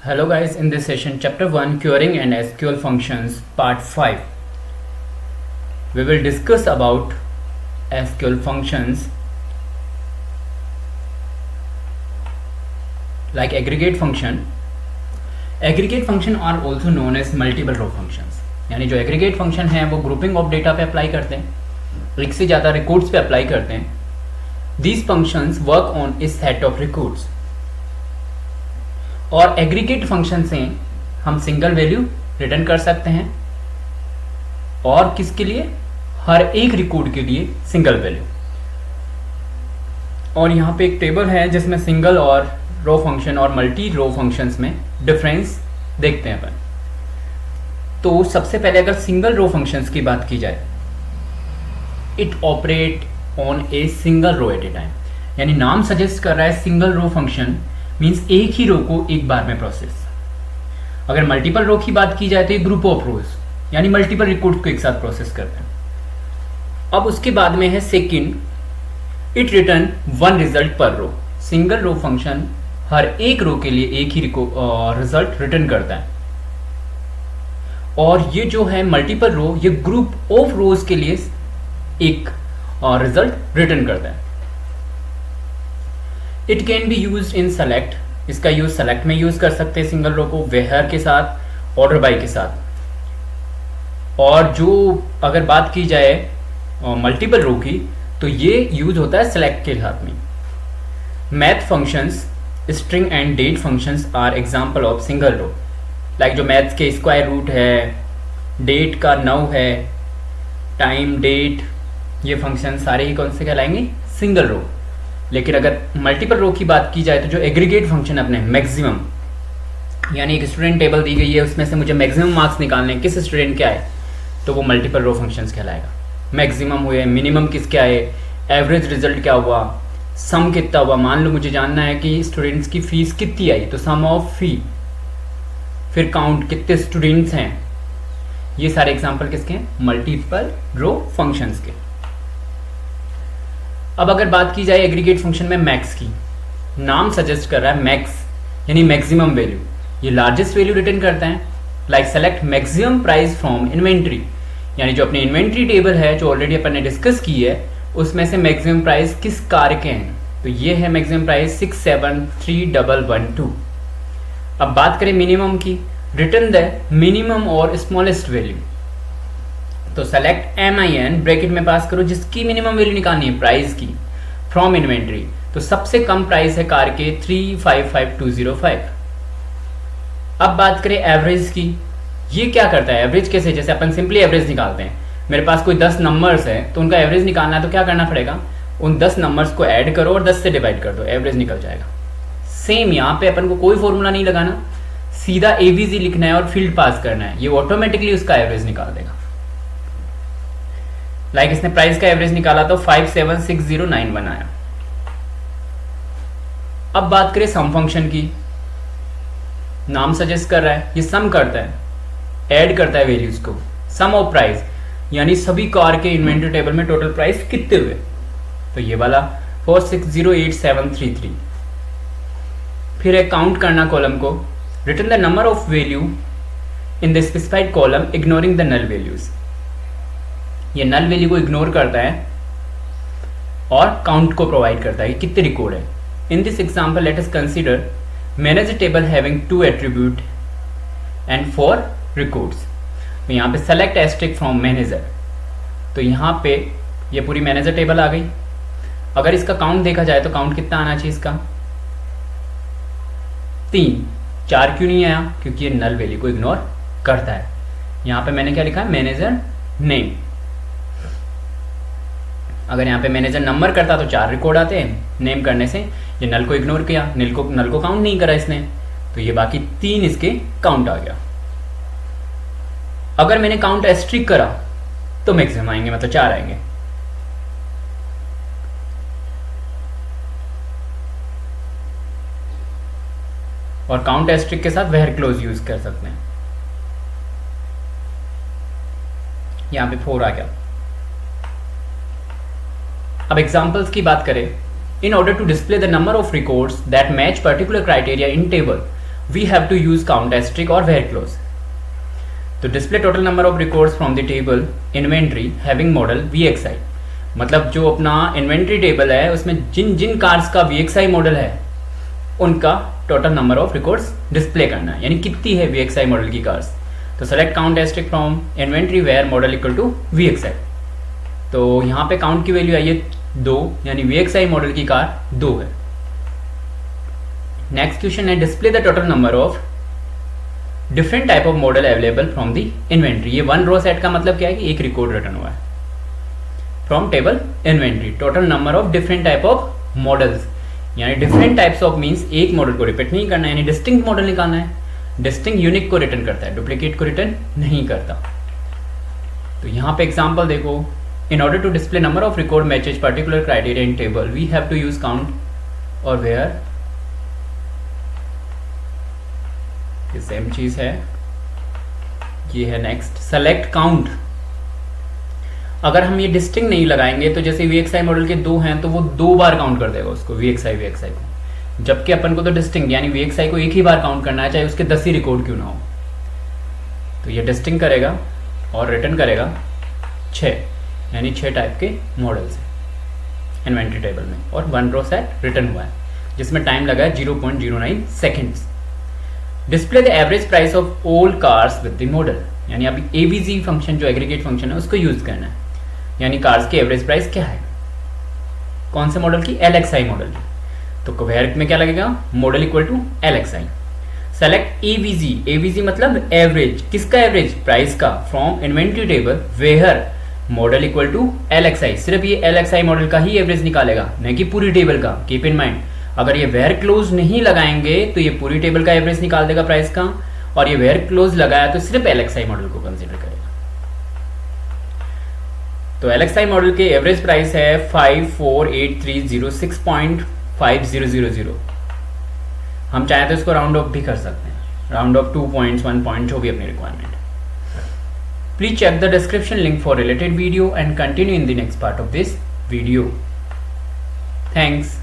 Hello guys, in this session chapter 1 querying and SQL functions part 5 we will discuss about SQL functions like aggregate function. Aggregate function are also known as multiple row functions. यानी जो aggregate function है वो grouping of data पे apply करते हैं, एक से ज़्यादा records पे अप्लाई करते हैं. These functions work on a set of records. और एग्रीगेट फंक्शन से हम सिंगल वैल्यू रिटर्न कर सकते हैं और किसके लिए, हर एक रिकॉर्ड के लिए सिंगल वैल्यू. और यहाँ पे एक टेबल है जिसमें सिंगल और रो फंक्शन और मल्टी रो फंक्शंस में डिफरेंस देखते हैं अपन. तो सबसे पहले अगर सिंगल रो फंक्शंस की बात की जाए, it operate on a single row at a time. यानी नाम सजेस्ट कर रहा है सिंगल रो फंक्शन मीन्स एक ही रो को एक बार में प्रोसेस. अगर मल्टीपल रो की बात की जाए तो ये ग्रुप ऑफ रोज यानी मल्टीपल रिकॉर्ड्स को एक साथ प्रोसेस करते हैं. अब उसके बाद में है second, it return one result पर रो. सिंगल रो फंक्शन हर एक रो के लिए एक ही रिजल्ट रिटर्न करता है. और ये जो है मल्टीपल रो, ये ग्रुप ऑफ रोज के लिए एक रिजल्ट रिटर्न करता है. It can be use in select. इसका यूज सेलेक्ट में यूज कर सकते हैं सिंगल रो को, वेयर के साथ, ऑर्डर बाय के साथ. और जो अगर बात की जाए मल्टीपल रो की तो ये यूज होता है सेलेक्ट के साथ में. Math functions, string and date functions are example of single row. Like जो मैथ्स के स्क्वायर रूट है, डेट का नव है, टाइम डेट, ये फंक्शन सारे ही कौन से कहलाएंगे, सिंगल रो. लेकिन अगर मल्टीपल रो की बात की जाए तो जो एग्रीगेट फंक्शन अपने मैक्सिमम, यानी एक स्टूडेंट टेबल दी गई है उसमें से मुझे मैक्सिमम मार्क्स निकालने हैं किस स्टूडेंट के आए, तो वो मल्टीपल रो फंक्शंस कहलाएगा. मैक्सिमम हुए, मिनिमम किसके आए, एवरेज रिजल्ट क्या हुआ, सम कितना हुआ. मान लो मुझे जानना है कि स्टूडेंट्स की फीस कितनी आई तो सम ऑफ फी. फिर काउंट कितने स्टूडेंट्स हैं. ये सारे एग्जाम्पल किसके हैं, मल्टीपल रो फंक्शंस के. अब अगर बात की जाए एग्रीगेट फंक्शन में मैक्स की, नाम सजेस्ट कर रहा है मैक्स यानी मैक्सिमम वैल्यू. ये लार्जेस्ट वैल्यू रिटर्न करता है. Like select maximum price from inventory, यानी जो अपनी इन्वेंट्री टेबल है जो ऑलरेडी अपन ने डिस्कस की है उसमें से मैक्सिमम प्राइस किस कार के हैं, तो ये है मैक्सिमम प्राइस 673112. अब बात करें मिनिमम की, रिटर्न द मिनिमम और स्मॉलेस्ट वैल्यू. तो सेलेक्ट MIN ब्रैकेट में पास करो जिसकी मिनिमम वैल्यू निकालनी है प्राइस की फ्रॉम इन्वेंट्री. तो सबसे कम प्राइस है कार के 355205. अब बात करें एवरेज की, ये क्या करता है, एवरेज कैसे, जैसे अपन सिंपली एवरेज निकालते हैं. मेरे पास कोई 10 नंबर्स है तो उनका एवरेज निकालना है तो क्या करना पड़ेगा, उन 10 नंबर्स को ऐड करो और 10 से डिवाइड कर दो, एवरेज निकल जाएगा. सेम यहाँ पे अपन को कोई फॉर्मूला नहीं लगाना, सीधा AVG लिखना है और फील्ड पास करना है, ये ऑटोमेटिकली उसका एवरेज निकाल देगा. लाइक इसने प्राइस का एवरेज निकाला तो 576091 आया. अब बात करें सम फंक्शन की, नाम सजेस्ट कर रहा है ये सम करता है, ऐड करता है वैल्यूज को. सम ऑफ प्राइस यानी सभी कार के इन्वेंटरी टेबल में टोटल प्राइस कितने हुए, तो ये वाला 4608,733. फिर एक काउंट करना कॉलम को, return the number of value in the specified column ignoring the null values. ये नल वैल्यू को इग्नोर करता है और काउंट को प्रोवाइड करता है कि कितने रिकॉर्ड है. In this example let us consider manage a table having 2 attribute and 4 records. तो यहाँ पे सेलेक्ट एस्ट्रिक फ्रॉम मैनेजर, तो यहाँ पे ये पूरी मैनेजर टेबल आ गई. अगर इसका काउंट देखा जाए तो काउंट कितना आना चाहिए इसका, 3. 4 क्यों नहीं आया, क्योंकि ये नल वैल्यू को इग्नोर करता है. यहाँ पे मैंने क्या लिखा है, मैनेजर नेम. अगर यहाँ पे मैनेजर नंबर करता तो 4 रिकॉर्ड आते हैं, नेम करने से ये नल को इग्नोर किया, नल को काउंट नहीं करा इसने, तो ये बाकी 3 इसके काउंट आ गया. अगर मैंने काउंट एस्ट्रिक करा तो मैक्सिमम आएंगे, मतलब 4 आएंगे. और काउंट एस्ट्रिक के साथ वेयर क्लोज यूज कर सकते हैं. यहां पे 4 आ गया. अब एग्जाम्पल्स की बात करें, in order to display the number of records that match particular criteria in table, we have to use count asterisk और वेयर क्लोज। तो display total number of records from the table inventory having model VXI, मतलब जो अपना inventory table है उसमें जिन जिन cars का VXI मॉडल है उनका total number of records display करना है, यानी कितनी है VXI मॉडल की कार्स। तो select count asterisk from inventory where model equal to VXI। तो यहाँ पे काउंट की वैल्यू आई है 2, यानी VXI मॉडल की कार 2 है। नेक्स्ट क्वेश्चन है display the total number of different type of model available from the inventory. ये 1 रो सेट का मतलब क्या है कि एक रिकॉर्ड रिटर्न हुआ है from table inventory. Total number of different type of models, यानी डिफरेंट टाइप्स ऑफ मींस एक मॉडल को रिपीट नहीं करना है, यानी डिस्टिंक्ट मॉडल निकालना है। डिस्टिंक्ट यूनिक को रिटर्न करता है, डुप्लीकेट को रिटर्न नहीं करता। तो यहाँ पे एग्जांपल देखो, in order to display number of record matches particular criteria in table we have to use count और वेयर। ये सेम चीज है, ये है नेक्स्ट सेलेक्ट काउंट। अगर हम ये डिस्टिंक्ट नहीं लगाएंगे तो जैसे VXI मॉडल के 2 हैं तो वो 2 बार काउंट कर देगा उसको VXI को, जबकि अपन को तो डिस्टिंक्ट यानी VXI को एक ही बार काउंट करना है, चाहे उसके 10 ही रिकॉर्ड क्यों ना हो। तो ये डिस्टिंक्ट करेगा और रिटर्न करेगा 6, यानी 6 टाइप के मॉडल्स हैं इन्वेंट्री टेबल में, और 1 रो सेट रिटर्न हुआ है जिसमें टाइम लगा है 0.09 seconds. Display the average price of all cars with the model, यानी अभी AVG फंक्शन जो एग्रीगेट फंक्शन है उसको यूज करना है, यानी कार्स की एवरेज प्राइस क्या है, कौन से मॉडल की, LXI मॉडल की। तो वेयर में क्या लगेगा, model equal to LXI। Select AVG मतलब एवरेज, किसका एवरेज, प्राइस का, from inventory table where model equal to LXI। सिर्फ ये LXI मॉडल का ही एवरेज निकालेगा, नहीं कि पूरी टेबल का। कीप इन माइंड, अगर ये वेयर क्लोज नहीं लगाएंगे तो ये पूरी टेबल का एवरेज निकाल देगा प्राइस का, और ये वेयर क्लोज लगाया तो सिर्फ LXI मॉडल को कंसीडर करेगा। तो LXI मॉडल के एवरेज प्राइस है 548306.5000। हम चाहे तो इसको राउंड ऑफ भी कर सकते हैं, राउंड ऑफ 2 पॉइंट्स 1 पॉइंट जो भी अपनी requirement. Please check the description link for related video and continue in the next part of this video. Thanks.